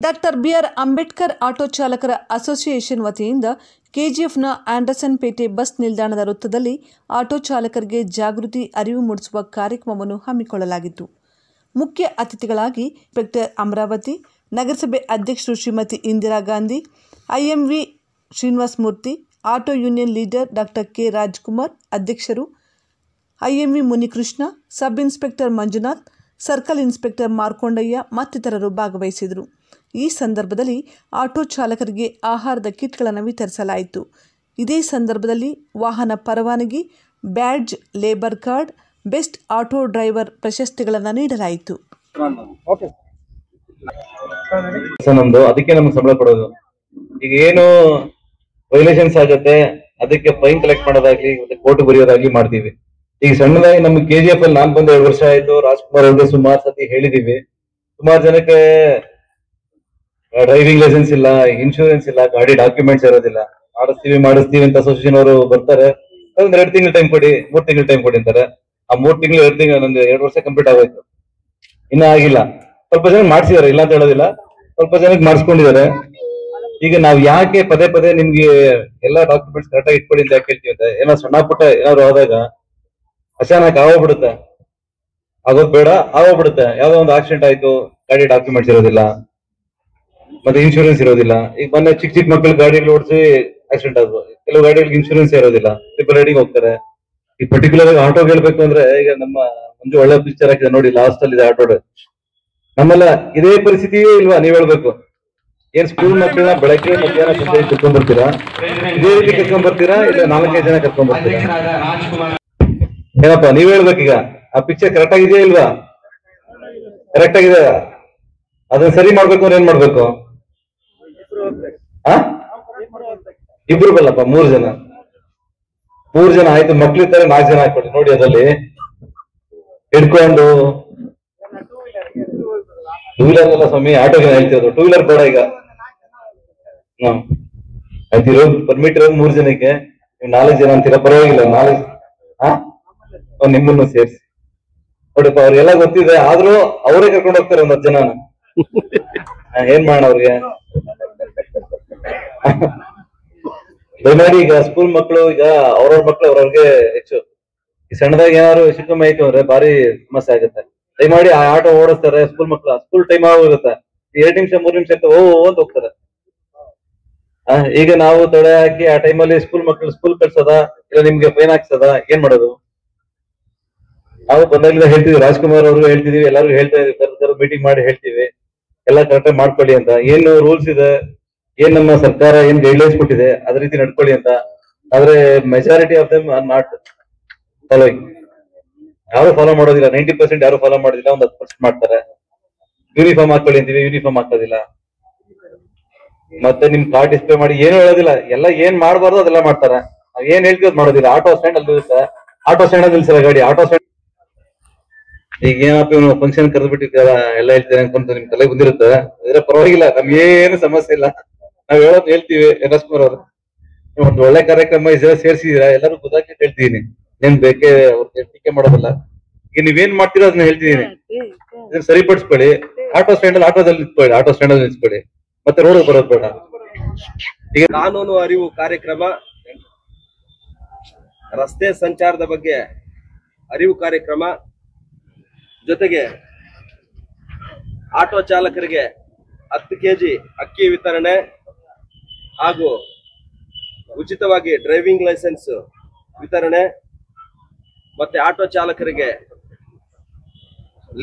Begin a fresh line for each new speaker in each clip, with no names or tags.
Doctor B R Ambedkar auto ಚಾಲಕರ association ವತಿಯಿಂದ ಕೆಜಿಎಫ್ನ Anderson ಪೇಟೆ ಬಸ್ ನಿಲ್ದಾಣದ ವೃತ್ತದಲ್ಲಿ ಆಟೋ ಚಾಲಕರಿಗೆ ಜಾಗೃತಿ ಅರಿವು ಮೂಡಿಸುವ ಕಾರ್ಯಕ್ರಮವನ್ನು ಹಮ್ಮಿಕೊಳ್ಳಲಾಗಿತ್ತು. ಮುಖ್ಯ ಅತಿಥಿಗಳಾಗಿ ಇನ್ಸ್ಪೆಕ್ಟರ್ ಅಮರಾವತಿ, ನಗರಸಭೆ ಅಧ್ಯಕ್ಷರು Shrimati Indira Gandhi, IMV Srinivasa Murthy, auto union leader doctor K Rajkumar ಅಧ್ಯಕ್ಷರು, IMV Munikrishna, sub inspector Manjunath, circle inspector Markondaiah ಮತ್ತಿತರರು ಭಾಗವಹಿಸಿದರು. ಈ ಸಂದರ್ಭದಲ್ಲಿ ಆಟೋ ಚಾಲಕರಿಗೆ ಆಹಾರದ ಕಿಟ್ಗಳನ್ನು ವಿತರಿಸಲಾಯಿತು. ಇದೇ ಸಂದರ್ಭದಲ್ಲಿ ವಾಹನ ಪರವಾನಗಿ, badge, labour card, best auto driver ಪ್ರಶಸ್ತಿಗಳನ್ನು ನೀಡಲಾಯಿತು.
ಅದಕ್ಕೆ ನಮ್ಗೆ ಸಂಬಳ ಕೊಡೋದು. ಈಗ ಏನು ವೈಲೇಷನ್ಸ್ ಆಗುತ್ತೆ ಅದಕ್ಕೆ ಫೈನ್ ಕಲೆಕ್ಟ್ ಮಾಡೋದಾಗ್ಲಿ, ಕೋರ್ಟ್ ಬರೆಯೋದಾಗ್ಲಿ ಮಾಡ್ತೀವಿ. ಈಗ ಸಣ್ಣದಾಗಿ ನಮ್ಗೆ ಕೆಜಿಎಫ್ ಅಲ್ಲಿ ನಾನ್ ಬಂದು 2 ವರ್ಷ ಆಯ್ತು. ರಾಜ್ಕುಮಾರ್ ಅವ್ರಿಗೆ ಸುಮಾರು ಸತಿ ಹೇಳಿದೀವಿ. ಸುಮಾರು ಜನಕ್ಕೆ ಡ್ರೈವಿಂಗ್ ಲೈಸೆನ್ಸ್ ಇಲ್ಲ, ಇನ್ಶೂರೆನ್ಸ್ ಇಲ್ಲ, ಗಾಡಿ ಡಾಕ್ಯುಮೆಂಟ್ಸ್ ಇರೋದಿಲ್ಲ. ಮಾಡಿಸ್ತೀವಿ ಅಂತ ಅಸೋಸಿಯೇಷನ್ ಅವರು ಬರ್ತಾರೆ. ಒಂದ್ 2 ತಿಂಗಳು ಟೈಮ್ ಕೊಡಿ, 3 ತಿಂಗಳು ಟೈಮ್ ಕೊಡಿ ಅಂತಾರೆ. ಆ 3 ತಿಂಗಳು 2 ತಿಂಗಳು ನಂದು 2 ವರ್ಷ ಕಂಪ್ಲೀಟ್ ಆಗೋಯ್ತು, ಇನ್ನ ಆಗಿಲ್ಲ. ಸ್ವಲ್ಪ ಜನ ಮಾಡ್ಸಿದಾರೆ, ಇಲ್ಲ ಅಂತ ಹೇಳೋದಿಲ್ಲ, ಸ್ವಲ್ಪ ಜನಕ್ಕೆ ಮಾಡಿಸ್ಕೊಂಡಿದ್ದಾರೆ. ಈಗ ನಾವ್ ಯಾಕೆ ಪದೇ ಪದೇ ನಿಮ್ಗೆ ಎಲ್ಲಾ ಡಾಕ್ಯುಮೆಂಟ್ಸ್ ಕರೆಕ್ಟ್ ಆಗಿ ಇಟ್ಕೊಡಿ ಅಂತ ಯಾಕೆ ಹೇಳ್ತೀವಿ ಅಂತ, ಏನೋ ಸಣ್ಣ ಪುಟ್ಟ ಏನಾದ್ರು ಆದಾಗ ಅಚಾನಕ್ ಆಗೋಗ್ಬಿಡುತ್ತೆ, ಆಗೋದ್ ಬೇಡ, ಆಗೋಗ್ಬಿಡುತ್ತೆ. ಯಾವ್ದೋ ಒಂದು ಆಕ್ಸಿಡೆಂಟ್ ಆಯ್ತು, ಗಾಡಿ ಡಾಕ್ಯುಮೆಂಟ್ಸ್ ಇರೋದಿಲ್ಲ, ಮತ್ತೆ ಇನ್ಶೂರೆನ್ಸ್ ಇರೋದಿಲ್ಲ. ಈಗ ಮೊನ್ನೆ ಚಿಕ್ಕ ಮಕ್ಕಳು ಗಾಡಿಗಳು ಓಡಿಸಿ ಆಕ್ಸಿಡೆಂಟ್ ಆದ್ವು. ಕೆಲವು ಗಾಡಿಗಳಿಗೆ ಇನ್ಶೂರೆನ್ಸ್ ಇರೋದಿಲ್ಲ, ಟ್ರಿಪಲ್ ರೈಡಿಂಗ್ ಹೋಗ್ತಾರೆ. ಈ ಪರ್ಟಿಕ್ಯುಲರ್ ಆಗಿ ಆಟೋ ಹೇಳ್ಬೇಕು ಅಂದ್ರೆ, ಈಗ ನಮ್ಮ ಒಂದು ಒಳ್ಳೆ ಪಿಕ್ಚರ್ ಹಾಕಿದೆ ನೋಡಿ, ಲಾಸ್ಟ್ ಅಲ್ಲಿ ಇದೆ ಆಟೋ. ನಮ್ಮೆಲ್ಲ ಇದೇ ಪರಿಸ್ಥಿತಿಯೇ ಇಲ್ವಾ? ನೀವ್ ಹೇಳ್ಬೇಕು. ಏನ್ ಸ್ಕೂಲ್ ಮಕ್ಕಳನ್ನ ಬೆಳಗ್ಗೆ ಮಧ್ಯಾಹ್ನ ಸಂಜೆ ಕರ್ಕೊಂಡ್ ಬರ್ತೀರಾ? ಇದೇ ರೀತಿ ಕರ್ಕೊಂಡ್ ಬರ್ತೀರಾ, ಇಲ್ಲ 4-5 ಜನ ಕರ್ಕೊಂಡ್ ಬರ್ತೀರಾ? ಏನಪ್ಪಾ ನೀವ್ ಹೇಳ್ಬೇಕೀಗ. ಆ ಪಿಕ್ಚರ್ ಕರೆಕ್ಟ್ ಆಗಿದೆಯಾ ಇಲ್ವಾ? ಕರೆಕ್ಟ್ ಆಗಿದೆ. ಅದನ್ನ ಸರಿ ಮಾಡ್ಬೇಕು ಅಂದ್ರೆ ಏನ್ ಮಾಡ್ಬೇಕು? ಇಬ್ರು ಬಲ್ಲಪ್ಪ, 3 ಜನ. 3 ಜನ ಆಯ್ತು. ಮಕ್ಳಿರ್ತಾರೆ, 4 ಜನ ಹಾಕೊಡಿ ನೋಡಿ. ಅದ್ರಲ್ಲಿ ಹಿಡ್ಕೊಂಡು ಟೂ ವೀಲರ್ ಎಲ್ಲ ಸ್ವಾಮಿ, ಆಟೋಗೆ ಹೇಳ್ತಿರೋದು. ಟೂ ವೀಲರ್ ಬೇಡ ಈಗ. ಆಯ್ತು, ಇರೋದು ಪರ್ಮಿಟ್ ಇರೋದು 3 ಜನಕ್ಕೆ. ನೀವು 4 ಜನ ಅಂತೀರಾ, ಪರವಾಗಿಲ್ಲ. 4 ನಿಮ್ಮನ್ನು ಸೇರಿಸಿ ನೋಡಿಪ್ಪ. ಅವ್ರಿಗೆಲ್ಲ ಗೊತ್ತಿದೆ, ಆದ್ರೂ ಅವರೇ ಕರ್ಕೊಂಡು ಹೋಗ್ತಾರೆ ಒಂದ್ 10 ಜನನ. ಏನ್ ಮಾಡೋಣ ಅವ್ರಿಗೆ? ದಯಮಾಡಿ ಈಗ ಸ್ಕೂಲ್ ಮಕ್ಕಳು, ಈಗ ಅವ್ರವ್ರ ಮಕ್ಳು ಅವ್ರವ್ರಿಗೆ ಹೆಚ್ಚು. ಈ ಸಣ್ಣದಾಗಿ ಏನಾದ್ರು ಶಿಕ್ಷಣ ಆಯ್ತು ಅಂದ್ರೆ ಭಾರಿ ಸಮಸ್ಯೆ ಆಗುತ್ತೆ. ದಯಮಾಡಿ ಆ ಆಟೋ ಓಡಿಸ್ತಾರೆ ಸ್ಕೂಲ್ ಮಕ್ಳು, ಸ್ಕೂಲ್ ಟೈಮ್ ಆಗೋಗುತ್ತೆ, 2 ನಿಮಿಷ 3 ನಿಮಿಷ ಅಂತ ಅಂತ ಹೋಗ್ತಾರೆ. ಈಗ ನಾವು ತಡೆ ಹಾಕಿ ಆ ಟೈಮಲ್ಲಿ ಸ್ಕೂಲ್ ಮಕ್ಳು ಸ್ಕೂಲ್ ಕಳ್ಸೋದ, ಇಲ್ಲ ನಿಮ್ಗೆ ಫೈನ್ ಹಾಕ್ಸದ, ಏನ್ ಮಾಡೋದು? ನಾವು ಬಂದಾಗಲಿಂದ ಹೇಳ್ತೀವಿ, ರಾಜ್ಕುಮಾರ್ ಅವ್ರಿಗೂ ಹೇಳ್ತಿದೀವಿ, ಎಲ್ಲರಿಗೂ ಹೇಳ್ತಾ ಇದೀವಿ, ಮೀಟಿಂಗ್ ಮಾಡಿ ಹೇಳ್ತೀವಿ ಎಲ್ಲ ಕರೆಕ್ಟ್ ಮಾಡ್ಕೊಳ್ಳಿ ಅಂತ. ಏನು ರೂಲ್ಸ್ ಇದೆ, ಏನ್ ನಮ್ಮ ಸರ್ಕಾರ ಏನ್ ಗೈಡ್ಲೈನ್ಸ್ ಕೊಟ್ಟಿದೆ ಅದೇ ರೀತಿ ನಡ್ಕೊಳ್ಳಿ ಅಂತ. ಆದ್ರೆ majority of them are not following. ಯಾರು ಫಾಲೋ ಮಾಡೋದಿಲ್ಲ, 90% ಯಾರು ಫಾಲೋ ಮಾಡೋದಿಲ್ಲ, 10% ಮಾಡ್ತಾರೆ. ಯೂನಿಫಾರ್ಮ್ ಹಾಕೊಳ್ಳಿ ಅಂತೀವಿ, ಯೂನಿಫಾರ್ಮ್ ಹಾಕೋದಿಲ್ಲ. ಮತ್ತೆ ನಿಮ್ ಕಾರ್ಡ್ ಡಿಸ್ಪ್ಲೇ ಮಾಡಿ ಏನು ಹೇಳೋದಿಲ್ಲ. ಎಲ್ಲ ಏನ್ ಮಾಡ್ಬಾರ್ದು ಅದೆಲ್ಲ ಮಾಡ್ತಾರೆ. ನಾವ್ ಏನ್ ಹೇಳ್ತೀವಿ ಅದ್ ಮಾಡೋದಿಲ್ಲ. ಆಟೋ ಸ್ಟ್ಯಾಂಡ್ ಅಲ್ಲಿ ಇರುತ್ತೆ, ಆಟೋ ಸ್ಟ್ಯಾಂಡ್ ಅಲ್ಲಿ ನಿಲ್ಸಲ್ಲ ಗಾಡಿ. ಆಟೋ ಸ್ಟ್ಯಾಂಡ್ ಈಗ ಏನಪ್ಪ ಇವನು ಫಂಕ್ಷನ್ ಕರೆದು ಬಿಟ್ಟಿದ್ದಾರ ಎಲ್ಲ ಹೇಳ್ತಾರೆ ಅನ್ಕೊಂತ ನಿಮ್ ತಲೆ ಬಂದಿರುತ್ತೆ. ಇದ್ರೆ ಪರವಾಗಿಲ್ಲ, ನಮ್ಗೆ ಏನು ಸಮಸ್ಯೆ ಇಲ್ಲ. ನಾವ್ ಹೇಳೋದ್ ಹೇಳ್ತೀವಿ. ರಾಜ್ಕುಮಾರ್ ಅವರು ಒಂದು ಒಳ್ಳೆ ಕಾರ್ಯಕ್ರಮ ಸೇರ್ಸಿದೀರಾ, ಎಲ್ಲರೂ ಗೊತ್ತಾಗಿ ಹೇಳ್ತಿದೀನಿ. ಏನ್ ಬೇಕೇ ಅವ್ರಿಗೆ ಟೀಕೆ ಮಾಡೋದಿಲ್ಲ. ಈಗ ನೀವೇನ್ ಮಾಡ್ತೀರೋ ಅದನ್ನ ಹೇಳ್ತಿದೀನಿ, ಇದನ್ನ ಸರಿಪಡಿಸ್ಕೊಳ್ಳಿ. ಆಟೋ ಸ್ಟ್ಯಾಂಡ್ ಅಲ್ಲಿ ಆಟೋದಲ್ಲಿ ನಿಂತ್ಕೊಳ್ಳಿ, ಆಟೋ ಸ್ಟ್ಯಾಂಡ್ ಅಲ್ಲಿ ನಿಲ್ಸ್ಕೊಳ್ಳಿ, ಮತ್ತೆ ರೋಡ್ ಬರೋದು ಬೇಡ.
ಈಗ ಕಾನೂನು ಅರಿವು ಕಾರ್ಯಕ್ರಮ, ರಸ್ತೆ ಸಂಚಾರದ ಬಗ್ಗೆ ಅರಿವು ಕಾರ್ಯಕ್ರಮ, ಜೊತೆಗೆ ಆಟೋ ಚಾಲಕರಿಗೆ 10 kg ಅಕ್ಕಿ ವಿತರಣೆ ಹಾಗೂ ಉಚಿತವಾಗಿ ಡ್ರೈವಿಂಗ್ ಲೈಸೆನ್ಸ್ ವಿತರಣೆ, ಮತ್ತೆ ಆಟೋ ಚಾಲಕರಿಗೆ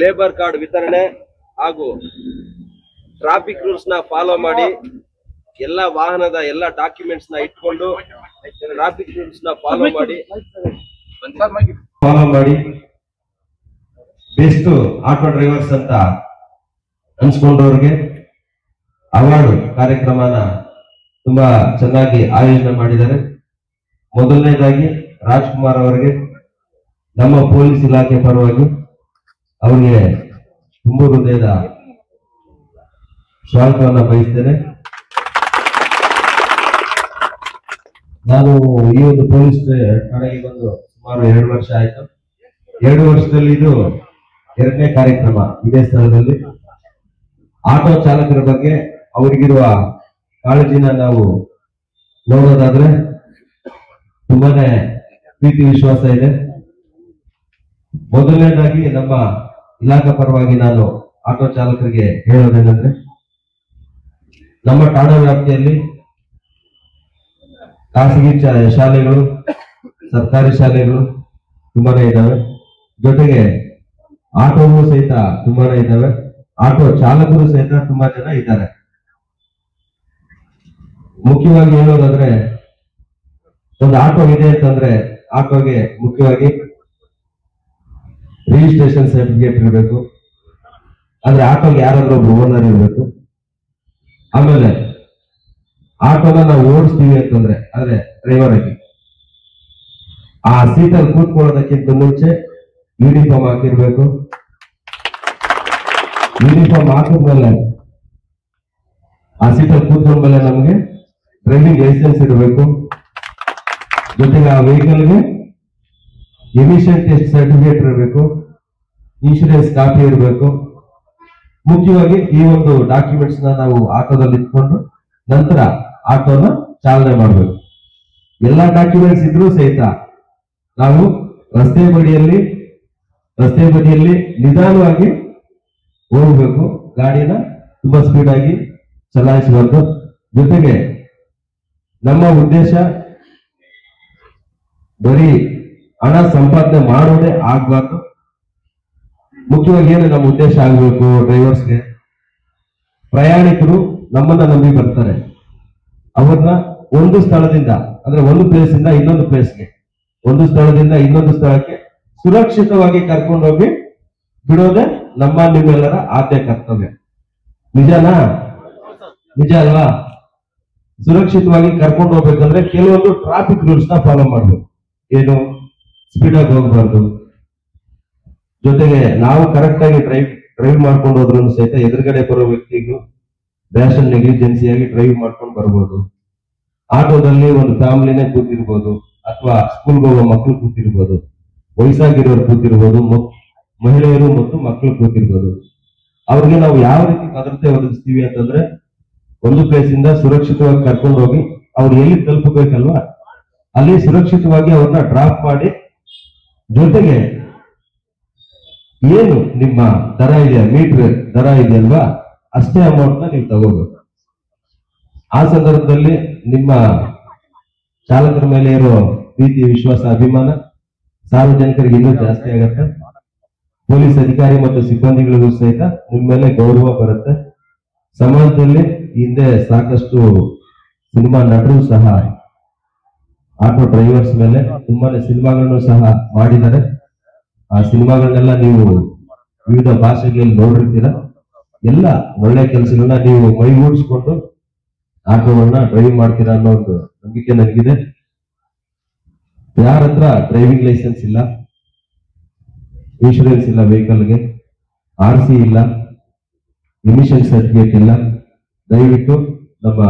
ಲೇಬರ್ ಕಾರ್ಡ್ ವಿತರಣೆ ಹಾಗೂ ಟ್ರಾಫಿಕ್ ರೂಲ್ಸ್ ನ ಫಾಲೋ ಮಾಡಿ ಎಲ್ಲ ವಾಹನದ ಎಲ್ಲ ಡಾಕ್ಯುಮೆಂಟ್ಸ್ ನ ಇಟ್ಕೊಂಡು ಟ್ರಾಫಿಕ್ ರೂಲ್ಸ್ ನ ಫಾಲೋ ಮಾಡಿ
ಬೆಸ್ಟ್ ಆಟೋ ಡ್ರೈವರ್ಸ್ ಅಂತ ಅನ್ಸ್ಕೊಂಡವ್ರಿಗೆ ಅವಾರ್ಡ್ ಕಾರ್ಯಕ್ರಮನ ತುಂಬಾ ಚೆನ್ನಾಗಿ ಆಯೋಜನೆ ಮಾಡಿದ್ದಾರೆ. ಮೊದಲನೇದಾಗಿ ರಾಜ್ಕುಮಾರ್ ಅವರಿಗೆ ನಮ್ಮ ಪೊಲೀಸ್ ಇಲಾಖೆ ಪರವಾಗಿ ಅವರಿಗೆ ತುಂಬು ಹೃದಯದ ಸ್ವಾಗತವನ್ನ ಬಯಸ್ತೇನೆ. ನಾನು ಈ ಒಂದು ಪೊಲೀಸ್ ಠಾಣೆಗೆ ಬಂದು ಸುಮಾರು 2 ವರ್ಷ ಆಯ್ತು. 2 ವರ್ಷದಲ್ಲಿ ಇದು 2ನೇ ಕಾರ್ಯಕ್ರಮ ಇದೇ ಸ್ಥಳದಲ್ಲಿ. ಆಟೋ ಚಾಲಕರ ಬಗ್ಗೆ ಅವ್ರಿಗಿರುವ ಕಾಳಜಿನ ನಾವು ನೋಡೋದಾದ್ರೆ ತುಂಬಾನೇ ಪ್ರೀತಿ ವಿಶ್ವಾಸ ಇದೆ. ಮೊದಲನೇದಾಗಿ ನಮ್ಮ ಇಲಾಖಾ ಪರವಾಗಿ ನಾನು ಆಟೋ ಚಾಲಕರಿಗೆ ಹೇಳೋದೇನೆಂದ್ರೆ, ನಮ್ಮ ಠಾಣಾ ವ್ಯಾಪ್ತಿಯಲ್ಲಿ ಖಾಸಗಿ ಶಾಲೆಗಳು, ಸರ್ಕಾರಿ ಶಾಲೆಗಳು ತುಂಬಾನೇ ಇದ್ದಾವೆ. ಜೊತೆಗೆ ಆಟೋಗಳು ಸಹಿತ ತುಂಬಾನೇ ಇದ್ದಾವೆ. ಆಟೋ ಚಾಲಕರು ಸಹಿತ ತುಂಬಾ ಜನ ಇದ್ದಾರೆ. ಮುಖ್ಯವಾಗಿ ಹೇಳೋದಾದ್ರೆ, ಒಂದು ಆಟೋ ಇದೆ ಅಂತಂದ್ರೆ ಆಟೋಗೆ ಮುಖ್ಯವಾಗಿ ರಿಜಿಸ್ಟ್ರೇಷನ್ ಸರ್ಟಿಫಿಕೇಟ್ ಇರಬೇಕು. ಅಂದ್ರೆ ಆಟೋಗೆ ಯಾರಾದ್ರೂ ಒಬ್ರು ಓನರ್ ಇರಬೇಕು. ಆಮೇಲೆ ಆಟೋನ ನಾವು ಓಡಿಸ್ತೀವಿ ಅಂತಂದ್ರೆ, ಅಂದ್ರೆ ಡ್ರೈವರ್ ಆಗಿ ಆ ಸೀಟಲ್ಲಿ ಕೂತ್ಕೊಳ್ಳೋದಕ್ಕಿಂತ ಮುಂಚೆ ಯೂನಿಫಾರ್ಮ್ ಹಾಕಿರ್ಬೇಕು. ಯೂನಿಫಾರ್ಮ್ ಹಾಕಿದ್ಮೇಲೆ ಆ ಸೀಟಲ್ಲಿ ಕೂತ್ಕೊಂಡ್ಮೇಲೆ ನಮ್ಗೆ ಡ್ರೈವಿಂಗ್ ಲೈಸೆನ್ಸ್ ಇರಬೇಕು. ಜೊತೆಗೆ ಆ ವೆಹಿಕಲ್ಗೆ ಎಮಿಷನ್ ಟೆಸ್ಟ್ ಸರ್ಟಿಫಿಕೇಟ್ ಇರಬೇಕು, ಇನ್ಶೂರೆನ್ಸ್ ಕಾಪಿ ಇರಬೇಕು. ಮುಖ್ಯವಾಗಿ ಈ ಒಂದು ಡಾಕ್ಯುಮೆಂಟ್ಸ್ ನಾವು ಆಟೋದಲ್ಲಿ ಇಟ್ಕೊಂಡು ನಂತರ ಆಟೋನ ಚಾಲನೆ ಮಾಡಬೇಕು. ಎಲ್ಲಾ ಡಾಕ್ಯುಮೆಂಟ್ಸ್ ಇದ್ರೂ ಸಹಿತ ನಾವು ರಸ್ತೆ ಬದಿಯಲ್ಲಿ ನಿಧಾನವಾಗಿ ಹೋಗ್ಬೇಕು. ಗಾಡಿನ ತುಂಬಾ ಸ್ಪೀಡ್ ಆಗಿ ಚಲಾಯಿಸಬಾರ್ದು. ಜೊತೆಗೆ ನಮ್ಮ ಉದ್ದೇಶ ಬರೀ ಹಣ ಸಂಪಾದನೆ ಮಾಡೋದೇ ಆಗ್ಬಾರ್ದು. ಮುಖ್ಯವಾಗಿ ಏನು ನಮ್ಮ ಉದ್ದೇಶ ಆಗ್ಬೇಕು, ಡ್ರೈವರ್ಸ್ಗೆ ಪ್ರಯಾಣಿಕರು ನಮ್ಮನ್ನ ನಂಬಿ ಬರ್ತಾರೆ. ಅವ್ರನ್ನ ಒಂದು ಸ್ಥಳದಿಂದ, ಅಂದ್ರೆ ಒಂದು ಪ್ಲೇಸ್ ಇಂದ ಇನ್ನೊಂದು ಪ್ಲೇಸ್ಗೆ, ಒಂದು ಸ್ಥಳದಿಂದ ಇನ್ನೊಂದು ಸ್ಥಳಕ್ಕೆ ಸುರಕ್ಷಿತವಾಗಿ ಕರ್ಕೊಂಡೋಗಿ ಬಿಡೋದೇ ನಮ್ಮ ನಿಮ್ಮೆಲ್ಲರ ಆದ್ಯ ಕರ್ತವ್ಯ. ನಿಜನಾ? ನಿಜ ಅಲ್ವಾ? ಸುರಕ್ಷಿತವಾಗಿ ಕರ್ಕೊಂಡು ಹೋಗ್ಬೇಕಂದ್ರೆ ಕೆಲವೊಂದು ಟ್ರಾಫಿಕ್ ರೂಲ್ಸ್ ನ ಫಾಲೋ ಮಾಡ್ಬೇಕು. ಏನು, ಸ್ಪೀಡ್ ಆಗಿ ಹೋಗ್ಬಾರ್ದು. ಜೊತೆಗೆ ನಾವು ಕರೆಕ್ಟ್ ಆಗಿ ಡ್ರೈವ್ ಮಾಡ್ಕೊಂಡು ಹೋದ್ರು ಸಹಿತ ಎದುರುಗಡೆ ಬರೋ ವ್ಯಕ್ತಿಗೂ ರ್ಯಾಶ್ ಅಂಡ್ ನೆಗ್ಲಿಜೆನ್ಸಿಯಾಗಿ ಡ್ರೈವ್ ಮಾಡ್ಕೊಂಡು ಬರ್ಬೋದು. ಆಟೋದಲ್ಲಿ ಒಂದು ಫ್ಯಾಮಿಲಿನೇ ಕೂತಿರ್ಬೋದು, ಅಥವಾ ಸ್ಕೂಲ್ಗೆ ಹೋಗೋ ಮಕ್ಕಳು ಕೂತಿರ್ಬೋದು, ವಯಸ್ಸಾಗಿರೋರು ಕೂತಿರ್ಬೋದು, ಮಹಿಳೆಯರು ಮತ್ತು ಮಕ್ಕಳು ಕೂತಿರ್ಬೋದು. ಅವ್ರಿಗೆ ನಾವು ಯಾವ ರೀತಿ ಭದ್ರತೆ ಒದಗಿಸ್ತೀವಿ ಅಂತಂದ್ರೆ, ಒಂದು ಪ್ಲೇಸ್ ಇಂದ ಸುರಕ್ಷಿತವಾಗಿ ಕರ್ಕೊಂಡು ಹೋಗಿ ಅವ್ರು ಎಲ್ಲಿ ತಲುಪಬೇಕಲ್ವಾ ಅಲ್ಲಿ ಸುರಕ್ಷಿತವಾಗಿ ಅವ್ರನ್ನ ಡ್ರಾಪ್ ಮಾಡಿ, ಜೊತೆಗೆ ಏನು ನಿಮ್ಮ ದರ ಇದೆ, ಮೀಟರ್ ದರ ಇದೆಯಲ್ವಾ, ಅಷ್ಟೇ ಅಮೌಂಟ್ ನ ನೀವು ತಗೋಬೇಕು. ಆ ಸಂದರ್ಭದಲ್ಲಿ ನಿಮ್ಮ ಚಾಲಕರ ಮೇಲೆ ಇರೋ ಪ್ರೀತಿ, ವಿಶ್ವಾಸ, ಅಭಿಮಾನ ಸಾರ್ವಜನಿಕರಿಗೆ ಇನ್ನೂ ಜಾಸ್ತಿ ಆಗುತ್ತೆ. ಪೊಲೀಸ್ ಅಧಿಕಾರಿ ಮತ್ತು ಸಿಬ್ಬಂದಿಗಳಿಗೂ ಸಹಿತ ನಿಮ್ಮ ಮೇಲೆ ಗೌರವ ಬರುತ್ತೆ. ಸಮಾಜದಲ್ಲಿ ಹಿಂದೆ ಸಾಕಷ್ಟು ಸಿನಿಮಾ ನಟರು ಸಹ ಆಟೋ ಡ್ರೈವರ್ಸ್ ಮೇಲೆ ತುಂಬಾನೇ ಸಿನಿಮಾಗಳನ್ನು ಸಹ ಮಾಡಿದ್ದಾರೆ. ಆ ಸಿನಿಮಾಗಳನ್ನೆಲ್ಲ ನೀವು ವಿವಿಧ ಭಾಷೆಗಳಲ್ಲಿ ನೋಡಿರ್ತೀರ. ಎಲ್ಲ ಒಳ್ಳೆ ಕೆಲಸಗಳನ್ನ ನೀವು ಮೈಗೂಡಿಸ್ಕೊಂಡು ಆಟೋವನ್ನ ಡ್ರೈವ್ ಮಾಡ್ತೀರಾ ಅನ್ನೋ ಒಂದು ನಂಬಿಕೆ ನನಗಿದೆ. ಯಾರ ಹತ್ರ ಡ್ರೈವಿಂಗ್ ಲೈಸೆನ್ಸ್ ಇಲ್ಲ, ಇನ್ಶೂರೆನ್ಸ್ ಇಲ್ಲ, ವೆಹಿಕಲ್ಗೆ RC ಇಲ್ಲ, ಎಮಿಷನ್ ಸರ್ಟಿಫಿಕೇಟ್ ಇಲ್ಲ, ದಯವಿಟ್ಟು ನಮ್ಮ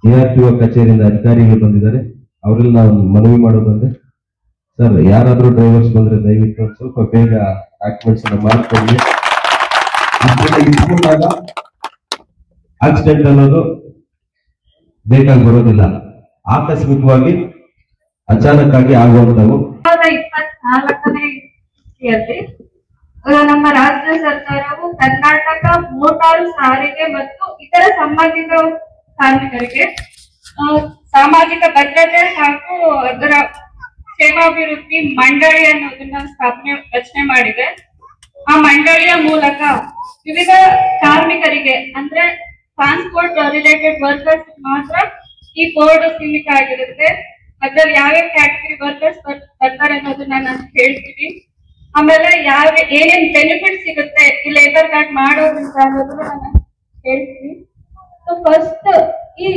ARTO ಕಚೇರಿಯಿಂದ ಅಧಿಕಾರಿಗಳು ಬಂದಿದ್ದಾರೆ, ಅವರೆಲ್ಲ ನಾವು ಮನವಿ ಮಾಡೋದಂದ್ರೆ, ಸರ್ ಯಾರಾದ್ರೂ ಡ್ರೈವರ್ಸ್ ಬಂದ್ರೆ ದಯವಿಟ್ಟು ಸ್ವಲ್ಪ ಬೇಗ ಡಾಕ್ಯುಮೆಂಟ್ಸ್ ಮಾಡ್ಕೊಳ್ಳಿ. ಇಟ್ಕೊಂಡಾಗ ಆಕ್ಸಿಡೆಂಟ್ ಅನ್ನೋದು ಬೇಕಾಗಿ ಬರೋದಿಲ್ಲ, ಆಕಸ್ಮಿಕವಾಗಿ ಅಚಾನಕ್ ಆಗಿ ಆಗುವಂತವು.
2024ನೇ ಇಸ್ವಿಯಲ್ಲಿ ನಮ್ಮ ರಾಜ್ಯ ಸರ್ಕಾರವು ಕರ್ನಾಟಕ ಮೋಟಾರು ಸಾರಿಗೆ ಮತ್ತು ಇತರ ಸಂಬಂಧಿತ ಕಾರ್ಮಿಕರಿಗೆ ಸಾಮಾಜಿಕ ಭದ್ರತೆ ಹಾಗೂ ಅದರ ಕ್ಷೇಮಾಭಿವೃದ್ಧಿ ಮಂಡಳಿ ಅನ್ನೋದನ್ನ ರಚನೆ ಮಾಡಿದೆ. ಆ ಮಂಡಳಿಯ ಮೂಲಕ ವಿವಿಧ ಕಾರ್ಮಿಕರಿಗೆ, ಅಂದ್ರೆ ಟ್ರಾನ್ಸ್ಪೋರ್ಟ್ ರಿಲೇಟೆಡ್ ವರ್ಕರ್ಸ್ ಮಾತ್ರ ಈ ಬೋರ್ಡ್ ಸೀಮಿತ ಆಗಿರುತ್ತೆ. ಅದ್ರಲ್ಲಿ ಯಾವ್ಯಾವ ಕ್ಯಾಟಗರಿ ವರ್ಕರ್ಸ್ ಬರ್ತಾರೆ ಅನ್ನೋದನ್ನ ನಾನು ಹೇಳ್ತೀನಿ. ಆಮೇಲೆ ಏನೇನ್ ಬೆನಿಫಿಟ್ ಸಿಗುತ್ತೆ ಈ ಲೇಬರ್ ಕಾರ್ಡ್ ಮಾಡೋದ್ರಿಂದ ಅನ್ನೋದನ್ನ ನಾನು ಹೇಳ್ತೀನಿ. ಸೊ ಫಸ್ಟ್ ಈ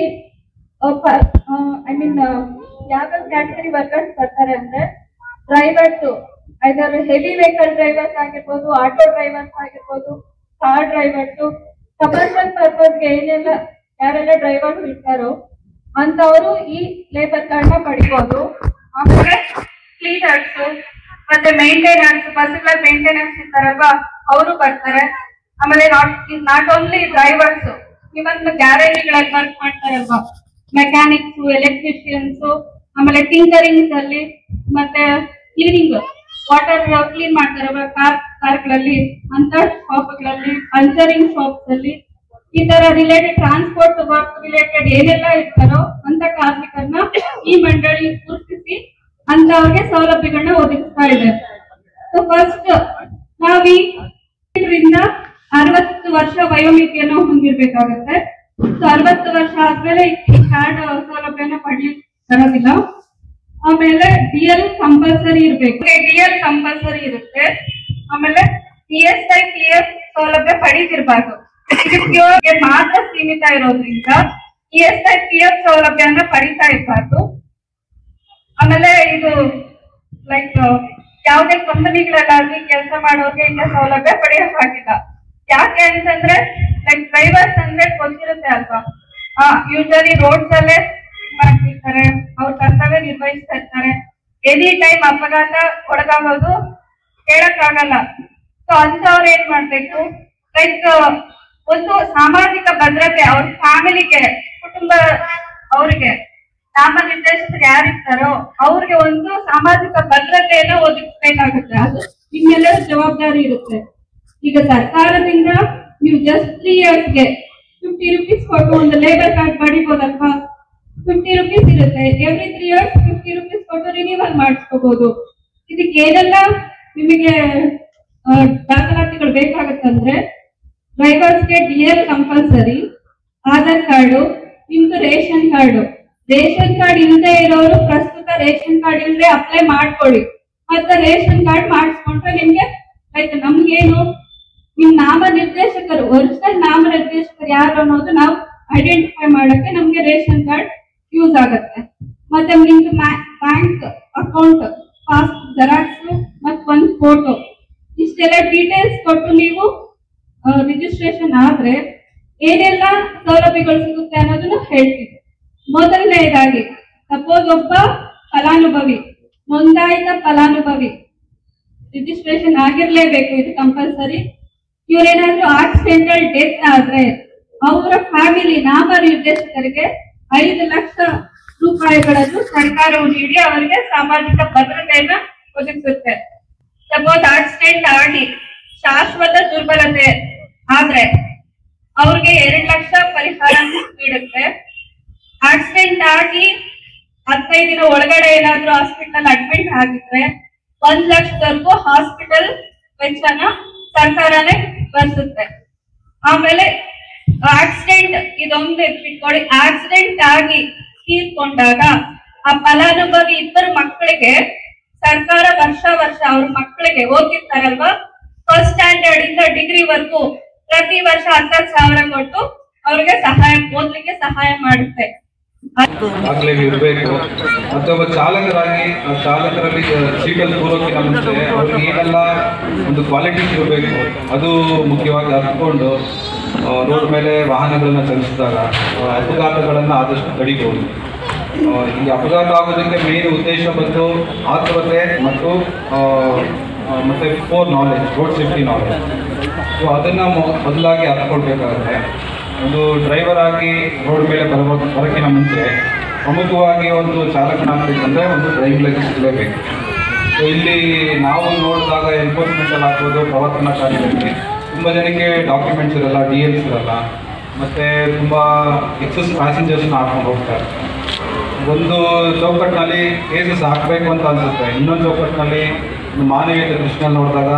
ಯಾವ್ಯಾವ ಕ್ಯಾಟಗರಿ ವರ್ಕರ್ಸ್ ಬರ್ತಾರೆ ಅಂದ್ರೆ, ಡ್ರೈವರ್ಸ್, ಐದರ್ ಹೆವಿ ವೆಹಿಕಲ್ ಡ್ರೈವರ್ಸ್ ಆಗಿರ್ಬೋದು, ಆಟೋ ಡ್ರೈವರ್ಸ್ ಆಗಿರ್ಬೋದು, ಕಾರ್ ಡ್ರೈವರ್ಸ್, ಕಮರ್ಷಿಯಲ್ ಪರ್ಪಸ್ಗೆ ಏನೆಲ್ಲ ಯಾರೆಲ್ಲ ಡ್ರೈವರ್ಸ್ ಇರ್ತಾರೋ ಅಂತವರು ಈ ಲೇಬರ್ ಕಾರ್ಡ್ ನ ಪಡಿಬಹುದು. ಆಮೇಲೆ ಕ್ಲೀನರ್ಸ್ ಮತ್ತೆ ಮೇಂಟೈನರ್ಸ್, ಬಸ್ಗಳ ಮೇಂಟೆನೆನ್ಸ್ ಇರ್ತಾರಲ್ವಾ ಅವರು ಬರ್ತಾರೆ. ಆಮೇಲೆ ನಾಟ್ ಓನ್ಲಿ ಡ್ರೈವರ್ಸ್, ಇವನ್ ಗ್ಯಾರೇಜ್ಗಳಲ್ಲಿ ವರ್ಕ್ ಮಾಡ್ತಾರಲ್ವಾ, ಮೆಕ್ಯಾನಿಕ್ಸ್, ಎಲೆಕ್ಟ್ರಿಷಿಯನ್ಸ್, ಆಮೇಲೆ ಟಿಂಕರಿಂಗ್ಸ್ ಅಲ್ಲಿ, ಮತ್ತೆ ಕ್ಲೀನಿಂಗ್, ವಾಟರ್ ಕ್ಲೀನ್ ಮಾಡ್ತಾರಲ್ವಾ ಕಾರ್ಗಳಲ್ಲಿ, ಅಂತ ಶಾಪ್ಗಳಲ್ಲಿ, ಪಂಚರಿಂಗ್ ಶಾಪ್ಸ್ ಅಲ್ಲಿ, ಈ ತರ ರಿಲೇಟೆಡ್ ಟ್ರಾನ್ಸ್ಪೋರ್ಟ್ ವರ್ಕ್ ರಿಲೇಟೆಡ್ ಏನೆಲ್ಲ ಇರ್ತಾರೋ ಅಂತ ಕಾರ್ಮಿಕರನ್ನ ಈ ಮಂಡಳಿ ಗುರುತಿಸಿ ಅಂತವ್ರಿಗೆ ಸೌಲಭ್ಯಗಳನ್ನ ಒದಗಿಸ್ತಾ ಇದೆ. ಸೊ ಫಸ್ಟ್ ನಾವ್ 60 ವರ್ಷ ವಯೋಮಿತಿಯನ್ನು ಹೊಂದಿರ್ಬೇಕಾಗತ್ತೆ. ಸೊ 60 ವರ್ಷ ಆದ್ಮೇಲೆ ಈ ಕಾರ್ಡ್ ಸೌಲಭ್ಯನ ಪಡೆಯಲಿಕ್ಕೆ ಬರೋದಿಲ್ಲ. ಆಮೇಲೆ DL ಕಂಪಲ್ಸರಿ ಇರ್ಬೇಕು, DL ಕಂಪಲ್ಸರಿ ಇರುತ್ತೆ. ಆಮೇಲೆ PSI PF ಸೌಲಭ್ಯ ಪಡೀತಿರ್ಬಾರ್ದು, ಇದು ಪ್ಯೂರ್ಗೆ ಮಾತ್ರ ಸೀಮಿತ ಇರೋದ್ರಿಂದ PSI PF ಸೌಲಭ್ಯನ ಪಡಿತಾ ಇರ್ಬಾರ್ದು. ಆಮೇಲೆ ಇದು ಲೈಕ್ ಯಾವುದೇ ಕಂಪನಿಗಳಲ್ಲಾಗ್ಲಿ ಕೆಲಸ ಮಾಡೋರಿಗೆ ಇಂಥ ಸೌಲಭ್ಯ ಪಡೆಯೋಕ್ಕಾಗಿಲ್ಲ. ಯಾಕೆ ಅಂತಂದ್ರೆ ಲೈಕ್ ಡ್ರೈವರ್ಸ್ ಅಂದ್ರೆ ಗೊತ್ತಿರುತ್ತೆ ಅಲ್ವಾ, ಯೂಶಲಿ ರೋಡ್ಸ್ ಅಲ್ಲೇ ಮಾಡ್ತಿರ್ತಾರೆ, ಅವ್ರ ಕರ್ತವ್ಯ ನಿರ್ವಹಿಸ್ತಾ ಇರ್ತಾರೆ. ಎನಿ ಟೈಮ್ ಅಪಘಾತ ಒಳಗಾಗೋದು ಹೇಳಕ್ಕಾಗಲ್ಲ. ಸೊ ಅಂತವ್ರು ಏನ್ ಮಾಡ್ಬೇಕು, ಲೈಕ್ ಒಂದು ಸಾಮಾಜಿಕ ಭದ್ರತೆ ಅವ್ರ ಫ್ಯಾಮಿಲಿಗೆ, ಕುಟುಂಬ ಅವ್ರಿಗೆ, ನಾಮನಿರ್ದೇಶಕರು ಯಾರಿರ್ತಾರೋ ಅವ್ರಿಗೆ ಒಂದು ಸಾಮಾಜಿಕ ಭದ್ರತೆಯನ್ನ ಒದಗಿಸ್ಬೇಕಾಗುತ್ತೆ. ಅದು ನಿಮ್ಮೆಲ್ಲರ ಜವಾಬ್ದಾರಿ ಇರುತ್ತೆ. ಈಗ ಸರ್ಕಾರದಿಂದ ನೀವು ಜಸ್ಟ್ 3 yearsಗೆ 50 rupees ಕೊಟ್ಟು ಒಂದು ಲೇಬರ್ ಕಾರ್ಡ್ ಪಡಿಬೋದಲ್ವಾ, 50 rupees ಇರುತ್ತೆ. ಎವ್ರಿ 3 years 50 rupees ಕೊಟ್ಟು ರಿನ್ಯೂವಲ್ ಮಾಡಿಸ್ಕೋಬಹುದು. ಇದಕ್ಕೆ ಏನೆಲ್ಲ ನಿಮಗೆ ದಾಖಲಾತಿಗಳು ಬೇಕಾಗತ್ತಂದ್ರೆ, ಡ್ರೈವರ್ಸ್ಗೆ DL ಕಂಪಲ್ಸರಿ, ಆಧಾರ್ ಕಾರ್ಡು, ನಿಮ್ದು ರೇಷನ್ ಕಾರ್ಡು. ರೇಷನ್ ಕಾರ್ಡ್ ಇಲ್ಲದೆ ಇರೋರು ಪ್ರಸ್ತುತ ರೇಷನ್ ಕಾರ್ಡ್ ಇಲ್ಲದೆ ಅಪ್ಲೈ ಮಾಡ್ಕೊಳ್ಳಿ. ಮತ್ತೆ ರೇಷನ್ ಕಾರ್ಡ್ ಮಾಡಿಸ್ಕೊಂಡ್ರೆ ನಿಮ್ಗೆ ಲೈಕ್ ನಮ್ಗೇನು ನಿಮ್ ನಾಮನಿರ್ದೇಶಕರು, ಒರಿಜಿನಲ್ ನಾಮನಿರ್ದೇಶಕರು ಯಾರು ಅನ್ನೋದು ನಾವು ಐಡೆಂಟಿಫೈ ಮಾಡಕ್ಕೆ ನಮ್ಗೆ ರೇಷನ್ ಕಾರ್ಡ್ ಯೂಸ್ ಆಗತ್ತೆ. ಮತ್ತೆ ನಿಮ್ದು ಬ್ಯಾಂಕ್ ಅಕೌಂಟ್ ಪಾಸ್ಬುಕ್ ಜೆರಾಕ್ಸ್ ಮತ್ತೆ ಒಂದು ಫೋಟೋ, ಇಷ್ಟೆಲ್ಲ ಡೀಟೇಲ್ಸ್ ಕೊಟ್ಟು ನೀವು ರಿಜಿಸ್ಟ್ರೇಷನ್ ಆದ್ರೆ ಏನೆಲ್ಲ ಸೌಲಭ್ಯಗಳು ಸಿಗುತ್ತೆ ಅನ್ನೋದನ್ನ ಹೇಳ್ತೀವಿ. ಮೊದಲನೇದಾಗಿ ಸಪೋಸ್ ಒಬ್ಬ ಫಲಾನುಭವಿ, ನೋಂದಾಯಿತ ಫಲಾನುಭವಿ ರಿಜಿಸ್ಟ್ರೇಷನ್ ಆಗಿರ್ಲೇಬೇಕು, ಇದು ಕಂಪಲ್ಸರಿ. ಇವ್ರೇನಾದ್ರೂ ಆಕ್ಸಿಡೆಂಟಲ್ ಡೆತ್ ಆದ್ರೆ ಅವರ ಫ್ಯಾಮಿಲಿ ನಾಮನಿರ್ದೇಶಕರಿಗೆ 5 ಲಕ್ಷ ರೂಪಾಯಿಗಳನ್ನು ಸರ್ಕಾರವು ನೀಡಿ ಅವರಿಗೆ ಸಾಮಾಜಿಕ ಭದ್ರತೆಯನ್ನ ಒದಗಿಸುತ್ತೆ. ಸಪೋಸ್ ಆಕ್ಸಿಡೆಂಟ್ ಆಗಿ ಶಾಶ್ವತ ದುರ್ಬಲತೆ ಆದ್ರೆ ಅವ್ರಿಗೆ 2 ಲಕ್ಷ ಪರಿಹಾರ ನೀಡುತ್ತೆ. ಆಕ್ಸಿಡೆಂಟ್ ಆಗಿ 15 ದಿನ ಒಳಗಡೆ ಏನಾದ್ರೂ ಹಾಸ್ಪಿಟಲ್ ಅಡ್ಮಿಟ್ ಆಗಿದ್ರೆ 1 ಲಕ್ಷದವರೆಗೂ ಹಾಸ್ಪಿಟಲ್ ವೆಚ್ಚನ ಸರ್ಕಾರನೇ ಭರಿಸುತ್ತೆ. ಆಮೇಲೆ ಆಕ್ಸಿಡೆಂಟ್, ಇದೊಂದು ಇಟ್ಕೊಳ್ಳಿ, ಆಕ್ಸಿಡೆಂಟ್ ಆಗಿ ತೀರ್ಕೊಂಡಾಗ ಆ ಫಲಾನುಭವಿ 2 ಮಕ್ಕಳಿಗೆ ಸರ್ಕಾರ ವರ್ಷ ಅವ್ರ ಮಕ್ಕಳಿಗೆ ಓದಿರ್ತಾರಲ್ವಾ, ಫಸ್ಟ್ ಸ್ಟ್ಯಾಂಡರ್ಡ್ ಇಂದ ಡಿಗ್ರಿ ವರ್ಗೂ ಪ್ರತಿ ವರ್ಷ 10,000 ಕೊಟ್ಟು ಅವ್ರಿಗೆ ಓದ್ಲಿಕ್ಕೆ ಸಹಾಯ ಮಾಡುತ್ತೆ.
ಇರಬೇಕು. ಮತ್ತೆ ಒಬ್ಬ ಚಾಲಕರಲ್ಲಿ ಸೀಟಲ್ಲಿ ಕೂರೋಕ್ಕಿಂತ ಮುಂಚೆ ಅವ್ರಿಗೆ ಏನೆಲ್ಲ ಒಂದು ಕ್ವಾಲಿಟೀಸ್ ಇರಬೇಕು ಅದು ಮುಖ್ಯವಾಗಿ ಅರ್ಥಕೊಂಡು ರೋಡ್ ಮೇಲೆ ವಾಹನಗಳನ್ನ ಚಲಿಸಿದಾಗ ಅಪಘಾತಗಳನ್ನು ಆದಷ್ಟು ತಡಿಬಹುದು. ಈ ಅಪಘಾತ ಆಗೋದಕ್ಕೆ ಮೇನ್ ಉದ್ದೇಶ ಬಂದು ಆತುರತೆ ಮತ್ತು four knowledge, road safety knowledge. So ಅದನ್ನು ಮೊದಲಾಗಿ ಅರ್ಥಕೊಳ್ಬೇಕಾಗುತ್ತೆ. ಒಂದು ಡ್ರೈವರ್ ಆಗಿ ರೋಡ್ ಮೇಲೆ ಬರೋಕ್ಕಿಂತ ಮುಂಚೆ ಪ್ರಮುಖವಾಗಿ ಒಂದು ಚಾಲಕನಾಗಬೇಕಂದ್ರೆ ಒಂದು ಡ್ರೈವಿಂಗ್ ಲೈಸೆನ್ಸ್ ಇರಲೇಬೇಕು. ಸೊ ಇಲ್ಲಿ ನಾವು ನೋಡಿದಾಗ ಎನ್ಫೋರ್ಸ್ಮೆಂಟಲ್ಲಿ ಆಗ್ಬೋದು, ಪ್ರವರ್ತನಾ ಕಾರ್ಯದಲ್ಲಿ ತುಂಬ ಜನಕ್ಕೆ ಡಾಕ್ಯುಮೆಂಟ್ಸ್ ಇರಲ್ಲ, DLs ಇರಲ್ಲ, ಮತ್ತು ತುಂಬ ಎಕ್ಸಸ್ ಪ್ಯಾಸೆಂಜರ್ಸ್ನ ಹಾಕೊಂಡು ಹೋಗ್ತಾರೆ. ಒಂದು ಚೌಕಟ್ಟಿನಲ್ಲಿ ಕೇಸಸ್ ಹಾಕಬೇಕು ಅಂತ ಅನಿಸುತ್ತೆ, ಇನ್ನೊಂದು ಚೌಕಟ್ಟಿನಲ್ಲಿ ಒಂದು ಮಾನವೀಯತೆ ದೃಷ್ಟಿಯಲ್ಲಿ ನೋಡಿದಾಗ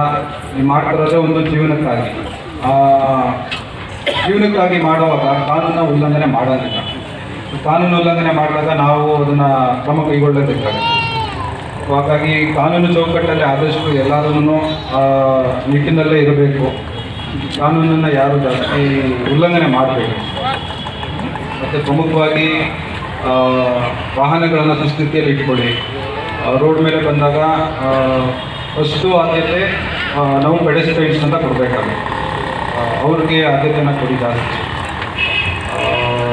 ನೀವು ಮಾಡ್ತಿರೋದೇ ಒಂದು ಜೀವನಕ್ಕಾಗಿ ಮಾಡುವಾಗ ಕಾನೂನು ಉಲ್ಲಂಘನೆ ಮಾಡೋದಿಲ್ಲ. ಕಾನೂನು ಉಲ್ಲಂಘನೆ ಮಾಡಿದಾಗ ನಾವು ಅದನ್ನು ಕ್ರಮ ಕೈಗೊಳ್ಳಬೇಕಾಗುತ್ತೆ. ಹಾಗಾಗಿ ಕಾನೂನು ಚೌಕಟ್ಟಲ್ಲಿ ಆದಷ್ಟು ಎಲ್ಲರೂ ನಿಟ್ಟಿನಲ್ಲೇ ಇರಬೇಕು. ಕಾನೂನನ್ನು ಯಾರು ಜಾಸ್ತಿ ಉಲ್ಲಂಘನೆ ಮಾಡಬೇಕು. ಮತ್ತು ಪ್ರಮುಖವಾಗಿ ವಾಹನಗಳನ್ನು ಸುಸ್ಥಿತಿಯಲ್ಲಿ ಇಟ್ಕೊಳ್ಳಿ. ರೋಡ್ ಮೇಲೆ ಬಂದಾಗ ಫಸ್ಟು ಆದ್ಯತೆ ನಾವು ಪೆಡೆಸ್ಟ್ರಿಯನ್ಸ್ ಅಂತ ಕೊಡಬೇಕಾಗುತ್ತೆ, ಅವ್ರಿಗೆ ಆದ್ಯತೆಯನ್ನು ಕೊಡಿ ಜಾಸ್ತಿ.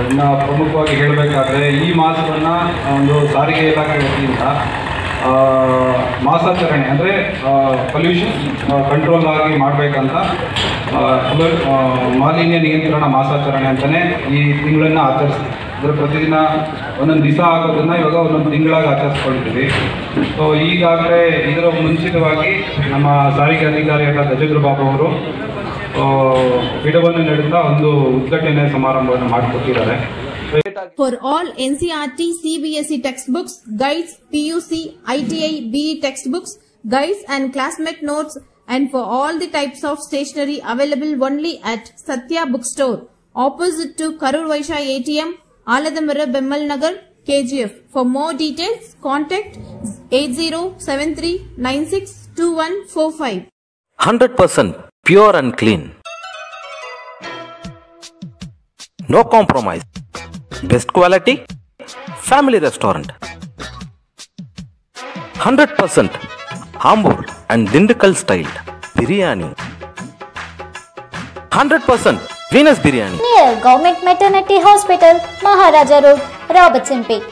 ಇನ್ನು ಪ್ರಮುಖವಾಗಿ ಹೇಳಬೇಕಾದ್ರೆ ಈ ಮಾಸವನ್ನು ಒಂದು ಸಾರಿಗೆ ಇಲಾಖೆ ವತಿಯಿಂದ ಮಾಸಾಚರಣೆ ಅಂದರೆ ಪೊಲ್ಯೂಷನ್ ಕಂಟ್ರೋಲ್ ಆಗಿ ಮಾಡಬೇಕಂತ ಮಾಲಿನ್ಯ ನಿಯಂತ್ರಣ ಮಾಸಾಚರಣೆ ಅಂತಲೇ ಈ ತಿಂಗಳನ್ನು ಆಚರಿಸ್ತೀವಿ. ಅಂದರೆ ಪ್ರತಿದಿನ ಒಂದೊಂದು ದಿವಸ ಆಗೋದನ್ನು ಇವಾಗ ಒಂದೊಂದು ತಿಂಗಳಾಗಿ ಆಚರಿಸ್ಕೊಳ್ತೀವಿ. ಸೊ ಈಗಾಗಲೇ ಇದರ ಮುಂಚಿತವಾಗಿ ನಮ್ಮ ಸಾರಿಗೆ ಅಧಿಕಾರಿಯಾದ ಗಜೇಂದ್ರ ಬಾಬು ಅವರು ಗಿಡವನ್ನು ನೆಡುತ್ತಾ ಒಂದು ಉದ್ಘಾಟನೆ ಸಮಾರಂಭವನ್ನು ಮಾಡಿಕೊಟ್ಟಿದ್ದಾರೆ.
For all NCERT, CBSE textbooks, guides, PUC, ITI, BE textbooks, guides and classmate notes, and for all the types of stationery available only at Satya Bookstore, opposite to Karur Vaishya ATM, Aladamara, Bemmal Nagar, KGF. For more details, contact 8073962145.
100% pure and clean. No compromise. Best quality. Family restaurant. 100% Hamburg and Dindukal style biryani. 100% Venus biryani.
Near Government Maternity Hospital, Maharaja Road, Robertson Peak.